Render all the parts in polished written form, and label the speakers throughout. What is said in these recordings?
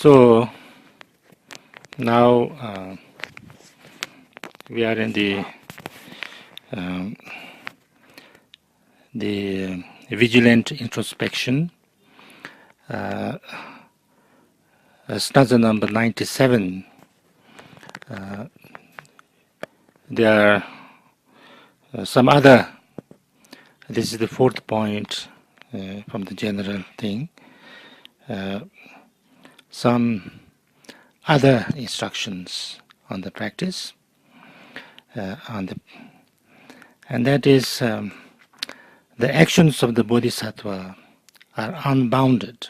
Speaker 1: So now we are in the Vigilant Introspection, stanza number 97. There are some other, this is the fourth point from the general thing, some other instructions on the practice, and that is the actions of the bodhisattva are unbounded.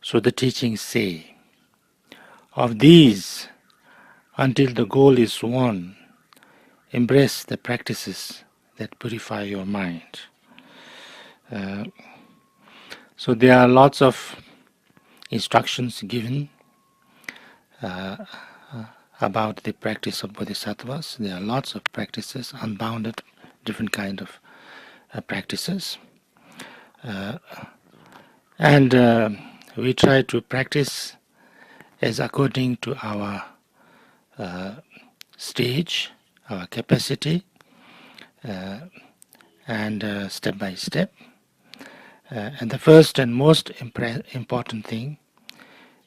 Speaker 1: So the teachings say, of these, until the goal is won, embrace the practices that purify your mind. So there are lots of instructions given about the practice of bodhisattvas. There are lots of practices, unbounded, different kind of practices. And we try to practice as according to our stage, our capacity, and step by step. And the first and most important thing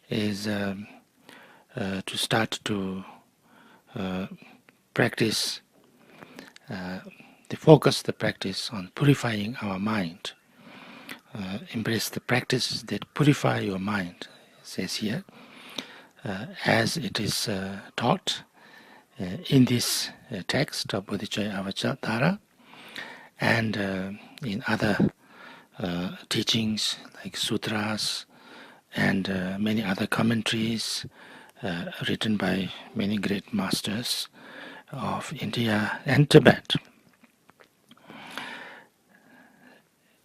Speaker 1: is to start to practice, to focus the practice on purifying our mind. Embrace the practices that purify your mind, it says here, as it is taught in this text of Bodhicharyavatara and in other teachings like sutras and many other commentaries written by many great masters of India and Tibet.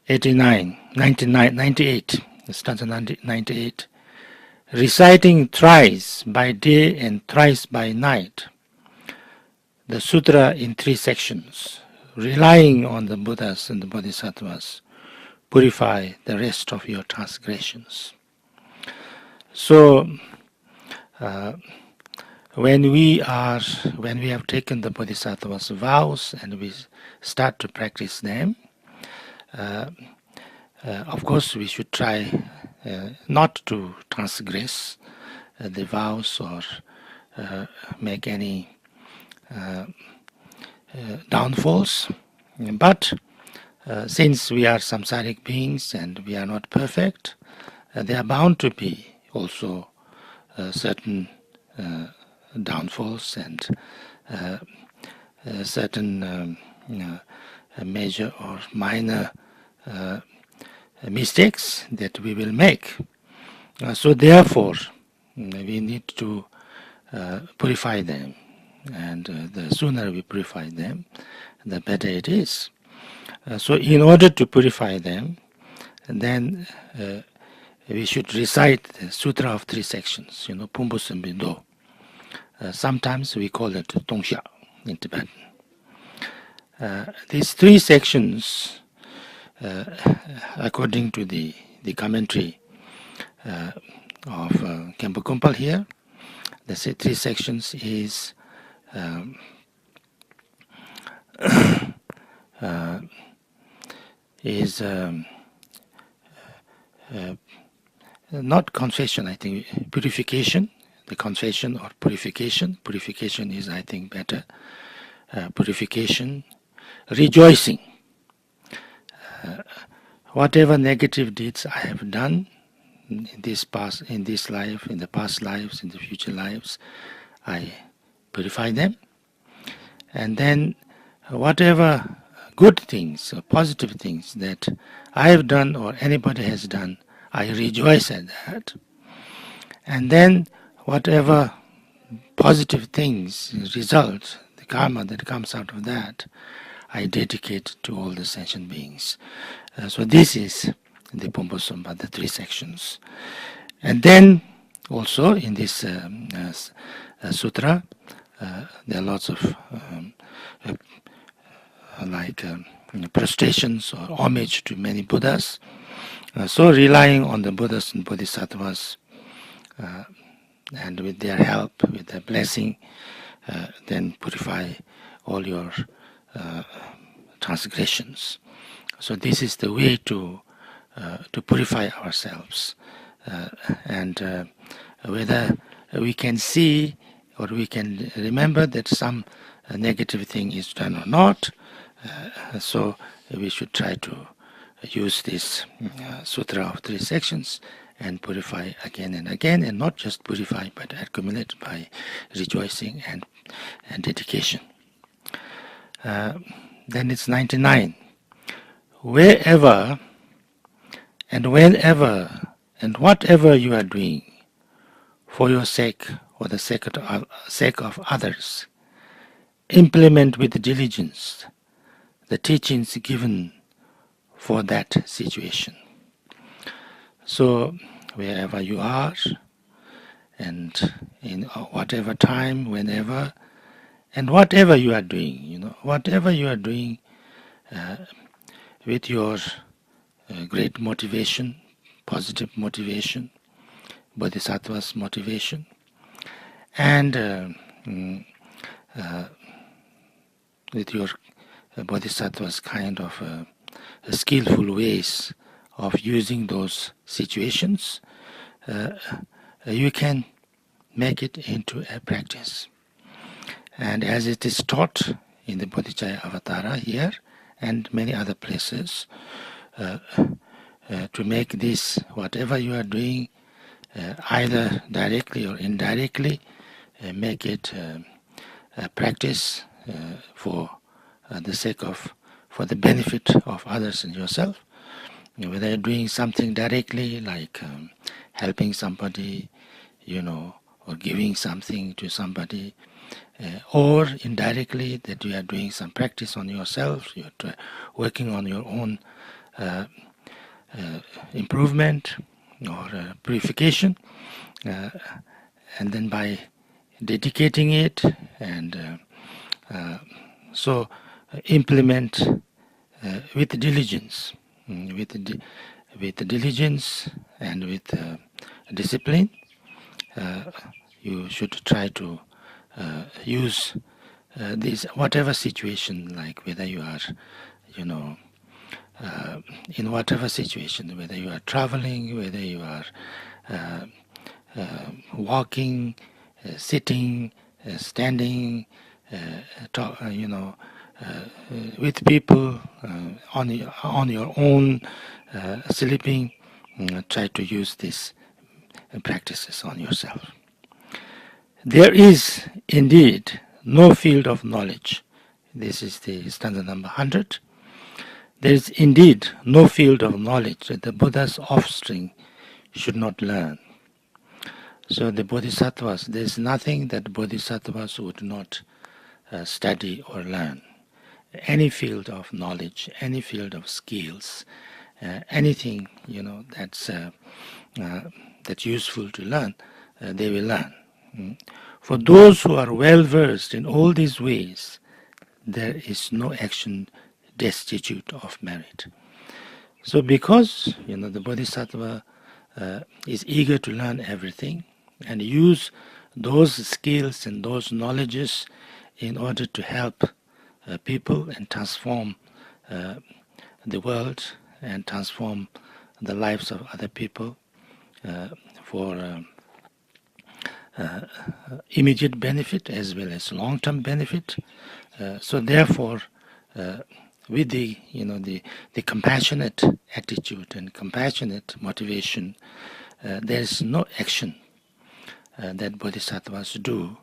Speaker 1: 98, stanza 98. Reciting thrice by day and thrice by night the sutra in 3 sections, relying on the Buddhas and the Bodhisattvas, purify the rest of your transgressions. So, when we have taken the Bodhisattvas' vows and we start to practice them, of course we should try not to transgress the vows or make any downfalls, but since we are samsaric beings and we are not perfect, there are bound to be also certain downfalls and certain major or minor mistakes that we will make. So therefore, we need to purify them, and the sooner we purify them, the better it is. So in order to purify them, then we should recite the Sutra of 3 sections, Pumbu Sambindo. Sometimes we call it Tongsha in Tibetan. These 3 sections, according to the commentary of Khenpo Kunpal here, the 3 sections is not confession, I think, purification, the confession or purification. Purification is, I think, better. Purification, rejoicing. Whatever negative deeds I have done in this life, in the past lives, in the future lives, I purify them. And then whatever good things or positive things that I have done or anybody has done, I rejoice at that. And then whatever positive things result, the karma that comes out of that, I dedicate to all the sentient beings. So this is the Pumbu Sumba, the 3 sections. And then also in this sutra, there are lots of prostrations or homage to many Buddhas. So relying on the Buddhas and Bodhisattvas, and with their help, with their blessing, then purify all your transgressions. So this is the way to purify ourselves, and whether we can see or we can remember that some negative thing is done or not. So we should try to use this sutra of 3 sections and purify again and again, and not just purify but accumulate by rejoicing and dedication. Then it's 99. Wherever and whenever and whatever you are doing for your sake or the sake of others, implement with diligence the teachings given for that situation. So wherever you are, and in whatever time, whenever, and whatever you are doing, whatever you are doing with your great motivation, positive motivation, bodhisattva's motivation, and with your bodhisattva's kind of skillful ways of using those situations, you can make it into a practice. And as it is taught in the Bodhicharyavatara here and many other places, to make this, whatever you are doing, either directly or indirectly, make it a practice for the sake of, for the benefit of others and yourself. Whether you're doing something directly, like helping somebody, or giving something to somebody, or indirectly that you are doing some practice on yourself, you're working on your own improvement or purification, and then by dedicating it, and so implement with diligence, with diligence and with discipline. You should try to use this, whatever situation, like whether you are, in whatever situation, whether you are traveling, whether you are walking, sitting, standing, with people, on your own, sleeping, try to use these practices on yourself. There is indeed no field of knowledge. This is the stanza number 100. There is indeed no field of knowledge that the Buddha's offspring should not learn. So the bodhisattvas, there is nothing that bodhisattvas would not study or learn. Any field of knowledge, any field of skills, anything that's useful to learn, they will learn. For those who are well versed in all these ways, there is no action destitute of merit. So because the bodhisattva is eager to learn everything and use those skills and those knowledges in order to help people and transform the world and transform the lives of other people for immediate benefit as well as long-term benefit. So therefore, with the compassionate attitude and compassionate motivation, there is no action that bodhisattvas do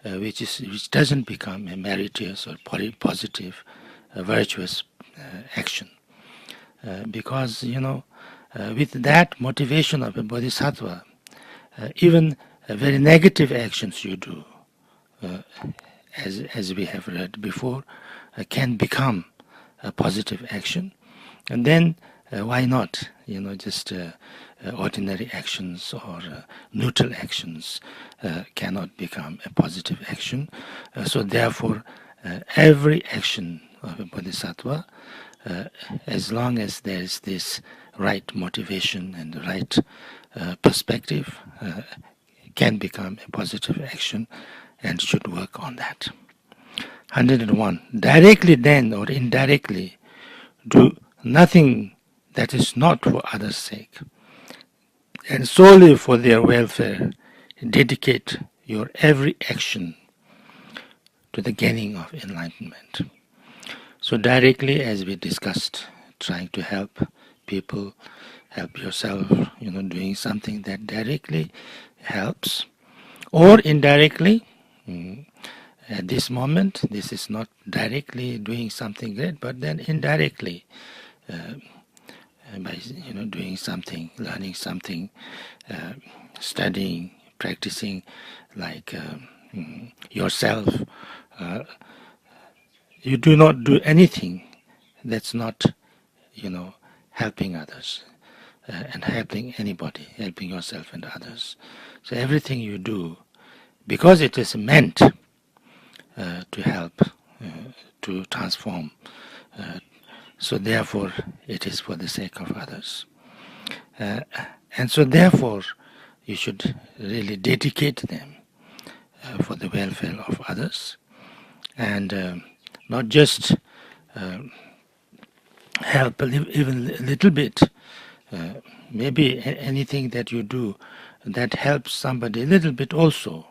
Speaker 1: which doesn't become a meritorious or positive, virtuous action. Because with that motivation of a bodhisattva, even very negative actions you do, as we have read before, can become a positive action. And then why not just ordinary actions or neutral actions cannot become a positive action. So therefore every action of a bodhisattva, as long as there is this right motivation and the right perspective, can become a positive action and should work on that. 101. Directly then or indirectly, do nothing that is not for others' sake, and solely for their welfare. Dedicate your every action to the gaining of enlightenment. So directly, as we discussed, trying to help people, help yourself, doing something that directly helps, or indirectly. At this moment, this is not directly doing something great, but then indirectly, by doing something, learning something, studying, practicing, like yourself. You do not do anything that's not, helping others and helping anybody, helping yourself and others. So everything you do, because it is meant to help, to transform, so therefore it is for the sake of others. And so therefore you should really dedicate them for the welfare of others, and not just help even a little bit, maybe anything that you do that helps somebody a little bit also,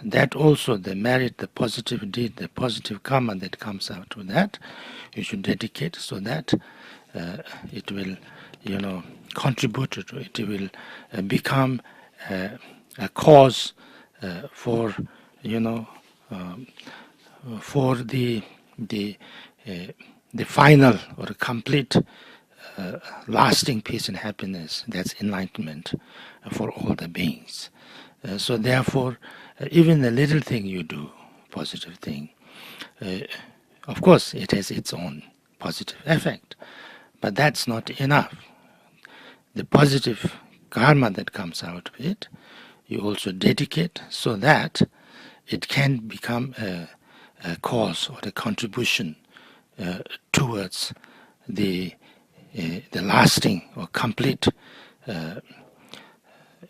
Speaker 1: that also the merit, the positive deed, the positive karma that comes out of that, you should dedicate so that it will, contribute to it. It will become a cause for, for the final or complete lasting peace and happiness. That's enlightenment for all the beings. So therefore, even the little thing you do, positive thing, of course it has its own positive effect, but that's not enough. The positive karma that comes out of it, you also dedicate so that it can become a cause or a contribution towards the lasting or complete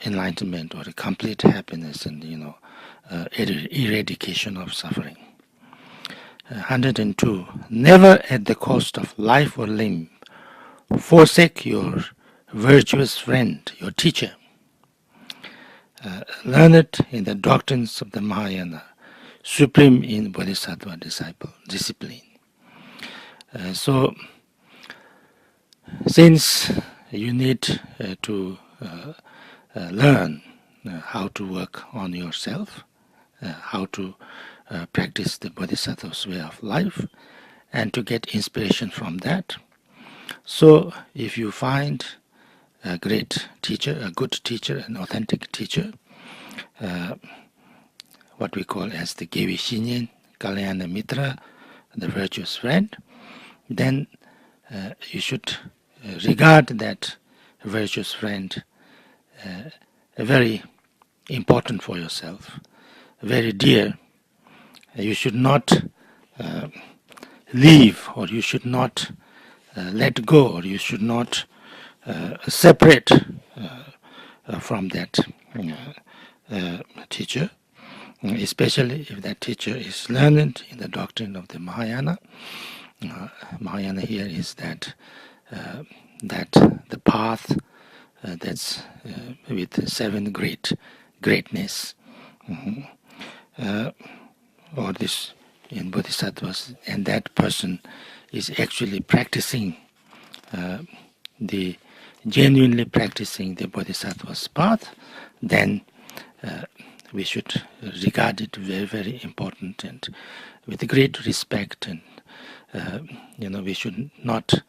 Speaker 1: enlightenment or a complete happiness and eradication of suffering. 102. Never at the cost of life or limb forsake your virtuous friend, your teacher, learned in the doctrines of the Mahayana, supreme in bodhisattva discipline. So since you need to learn how to work on yourself, how to practice the bodhisattva's way of life, and to get inspiration from that. So if you find a great teacher, a good teacher, an authentic teacher, what we call as the Gevi Shinyen, Kalyana Mitra, the virtuous friend, then you should regard that virtuous friend very important for yourself, very dear. You should not leave, or you should not let go, or you should not separate from that teacher, especially if that teacher is learned in the doctrine of the Mahayana. Mahayana here is that the path that's with seven greatness, or this in bodhisattvas, and that person is actually practicing genuinely practicing the bodhisattva's path, then we should regard it very, very important and with great respect, and we should not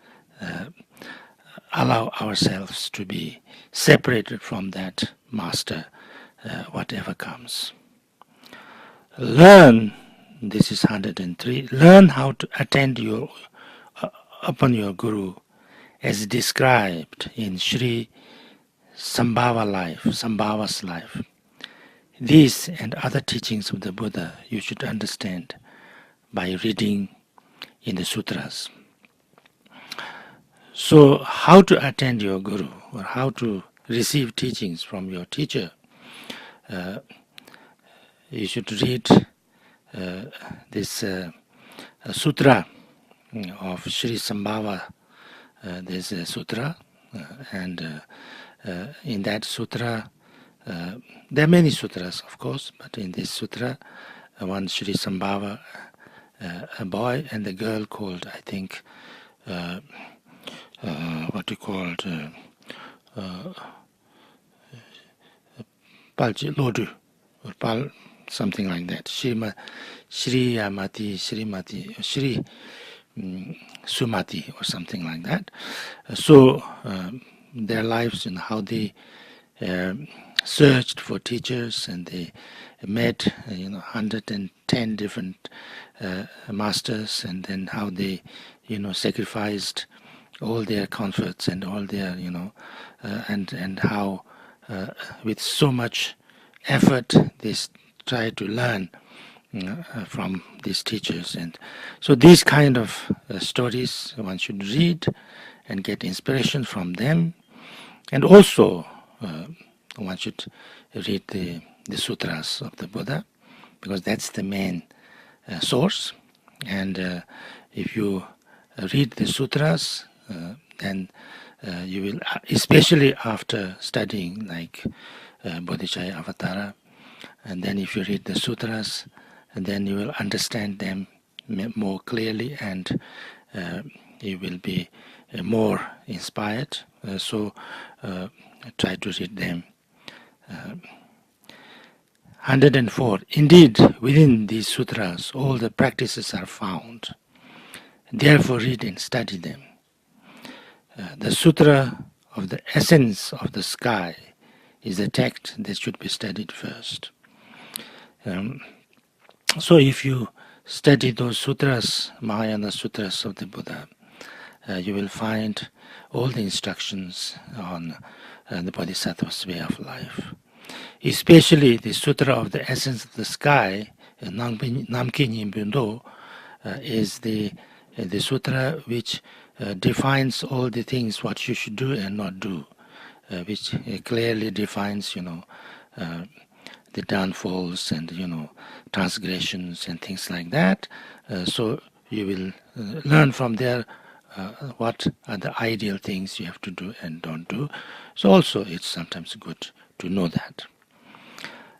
Speaker 1: allow ourselves to be separated from that master, whatever comes. Learn, this is 103, learn how to attend upon your Guru as described in Sri Sambhava's life. These and other teachings of the Buddha you should understand by reading in the sutras. So how to attend your Guru, or how to receive teachings from your teacher? you should read this sutra of Sri Sambhava. There's a sutra, and in that sutra, there are many sutras, of course, but in this sutra, one Sri Sambhava, a boy and a girl called, I think, what you called Palji Lodu, or Pal, something like that. Srimati, Sri Sumati, or something like that. So their lives and how they searched for teachers, and they met 110 different masters, and then how they sacrificed all their comforts and all their and how with so much effort they try to learn from these teachers. And so these kind of stories one should read and get inspiration from them. And also one should read the sutras of the Buddha, because that's the main source. And if you read the sutras, then you will, especially after studying like Bodhicharyavatara, and then if you read the sutras, and then you will understand them more clearly, and you will be more inspired. So try to read them. 104. Indeed, within these sutras, all the practices are found. Therefore, read and study them. The sutra of the essence of the sky is the text that should be studied first. So if you study those sutras, Mahayana sutras of the Buddha, you will find all the instructions on the Bodhisattva's way of life. Especially the sutra of the essence of the sky, Namkin Yimbundo, is the sutra which defines all the things what you should do and not do, which clearly defines the downfalls and transgressions and things like that. So you will learn from there what are the ideal things you have to do and don't do. So also it's sometimes good to know that.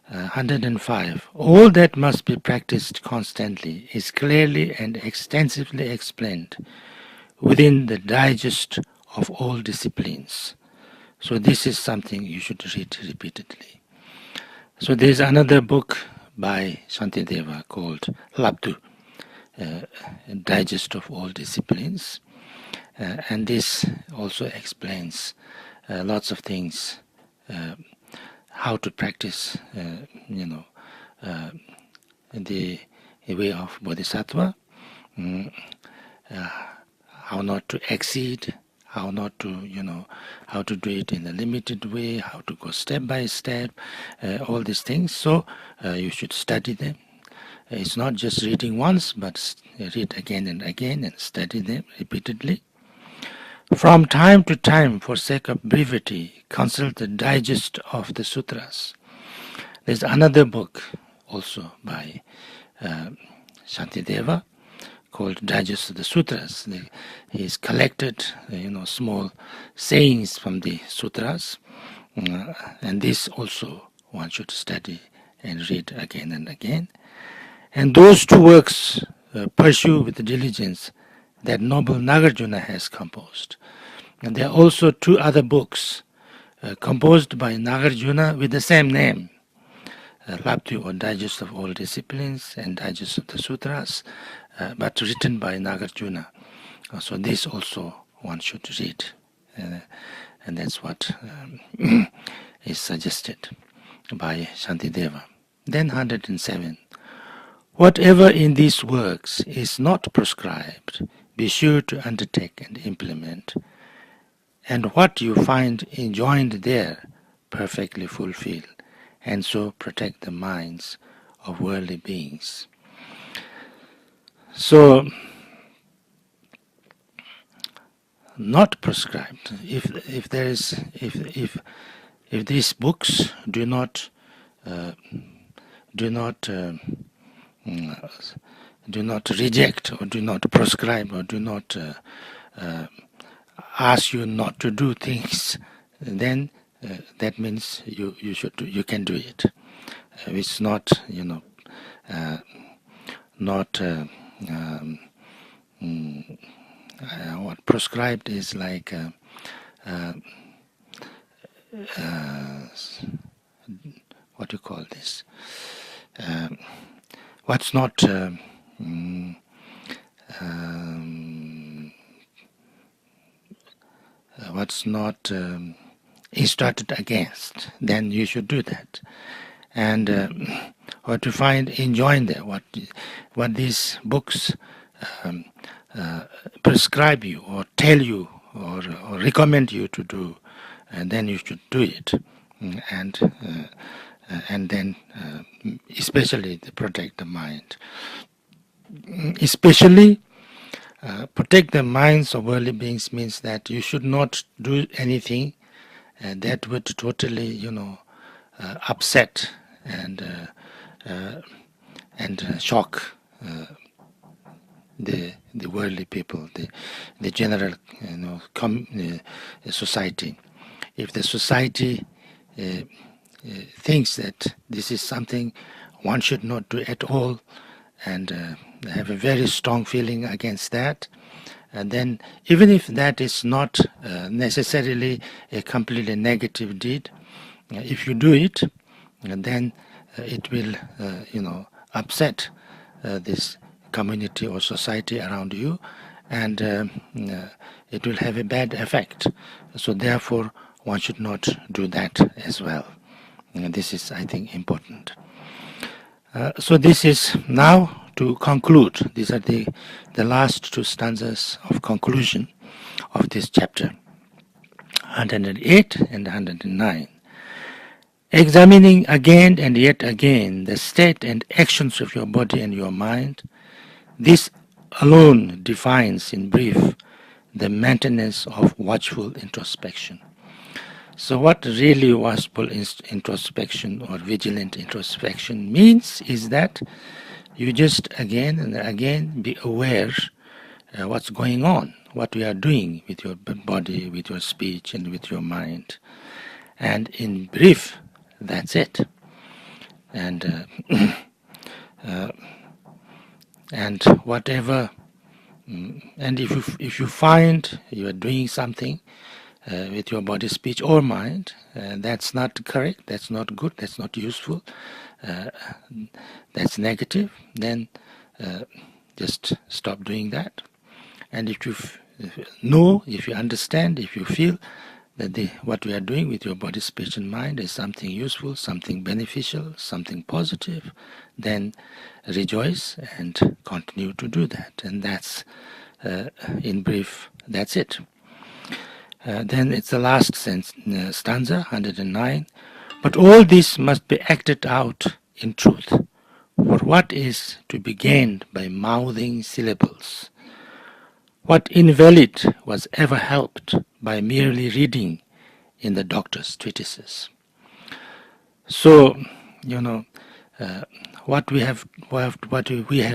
Speaker 1: 105. All that must be practiced constantly is clearly and extensively explained within the digest of all disciplines. So this is something you should read repeatedly. So there's another book by Shantideva called Labdu, Digest of All Disciplines, and this also explains lots of things, how to practice, the way of bodhisattva, how not to exceed, how not to, how to do it in a limited way, how to go step by step, all these things. So you should study them. It's not just reading once, but read again and again and study them repeatedly. From time to time, for sake of brevity, consult the digest of the sutras. There's another book also by Shantideva called Digest of the Sutras. He's collected, small sayings from the sutras, and this also one should study and read again and again. And those two works pursue with diligence that noble Nagarjuna has composed. And there are also two other books composed by Nagarjuna with the same name, Labdu, or Digest of All Disciplines, and Digest of the Sutras, but written by Nagarjuna. So this also one should read, and that's what is suggested by Shantideva. Then 107. Whatever in these works is not prescribed, be sure to undertake and implement, and what you find enjoined there, perfectly fulfill, and so protect the minds of worldly beings. So, not prescribed. If these books do not do not reject or do not prescribe or do not ask you not to do things, then that means you can do it. It's not not what prescribed is like what do you call this? What's not instructed against, then you should do that. And or to find enjoying there, what these books prescribe you or tell you or recommend you to do, and then you should do it. And then especially to protect the mind. Especially protect the minds of worldly beings means that you should not do anything that would totally, upset and shock the worldly people, the general, society. If the society thinks that this is something one should not do at all, and have a very strong feeling against that, and then even if that is not necessarily a completely negative deed, if you do it, then it will upset this community or society around you, and it will have a bad effect. So therefore one should not do that as well. And this is, I think, important. So this is now to conclude. These are the last two stanzas of conclusion of this chapter, 108 and 109. Examining again and yet again the state and actions of your body and your mind, this alone defines in brief the maintenance of watchful introspection. So what really watchful introspection or vigilant introspection means is that you just again and again be aware what's going on, what you are doing with your body, with your speech, and with your mind. And in brief, that's it. And and whatever, and if you find you are doing something with your body, speech, or mind, that's not correct, that's not good, that's not useful, that's negative, then just stop doing that. And if you know, if you understand, if you feel that what we are doing with your body, speech, and mind is something useful, something beneficial, something positive, then rejoice and continue to do that. And that's, in brief, that's it. Then it's the last stanza, 109. But all this must be acted out in truth. For what is to be gained by mouthing syllables? What invalid was ever helped by merely reading in the doctor's treatises? So, what we have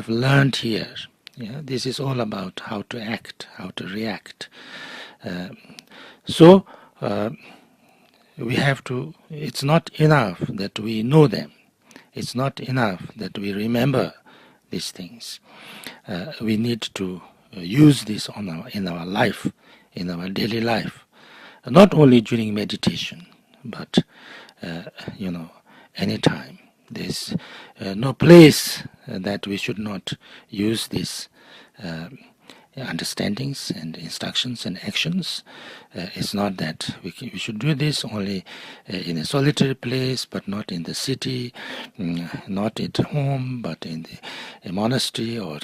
Speaker 1: learned here, this is all about how to act, how to react. So we have to, it's not enough that we know them. It's not enough that we remember these things. We need to use this in our life, in our daily life. Not only during meditation, but, anytime. There's no place that we should not use this understandings and instructions and actions. It's not that we should do this only in a solitary place, but not in the city, not at home, but in a monastery, or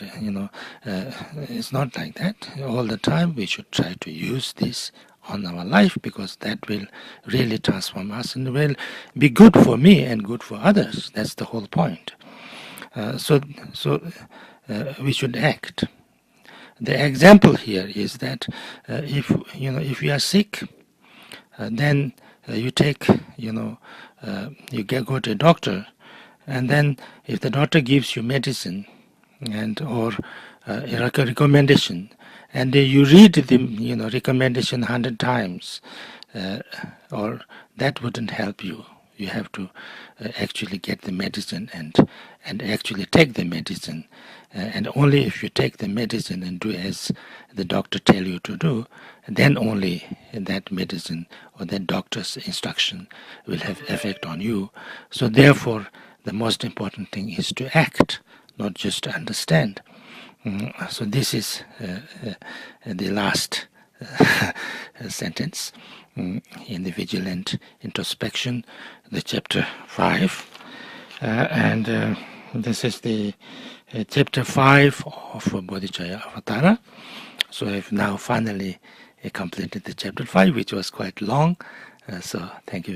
Speaker 1: it's not like that. All the time we should try to use this on our life, because that will really transform us and will be good for me and good for others. That's the whole point. So we should act. The example here is that if you are sick, then you take you go to a doctor, and then if the doctor gives you medicine or a recommendation, and you read the recommendation 100 times, or that wouldn't help you. You have to actually get the medicine and actually take the medicine. And only if you take the medicine and do as the doctor tell you to do, then only that medicine or that doctor's instruction will have effect on you. So therefore, the most important thing is to act, not just to understand. So this is the last sentence in the Vigilant Introspection, the chapter 5. And this is the chapter 5 of Bodhicharyavatara. So I've now finally completed the chapter 5, which was quite long. So thank you very much.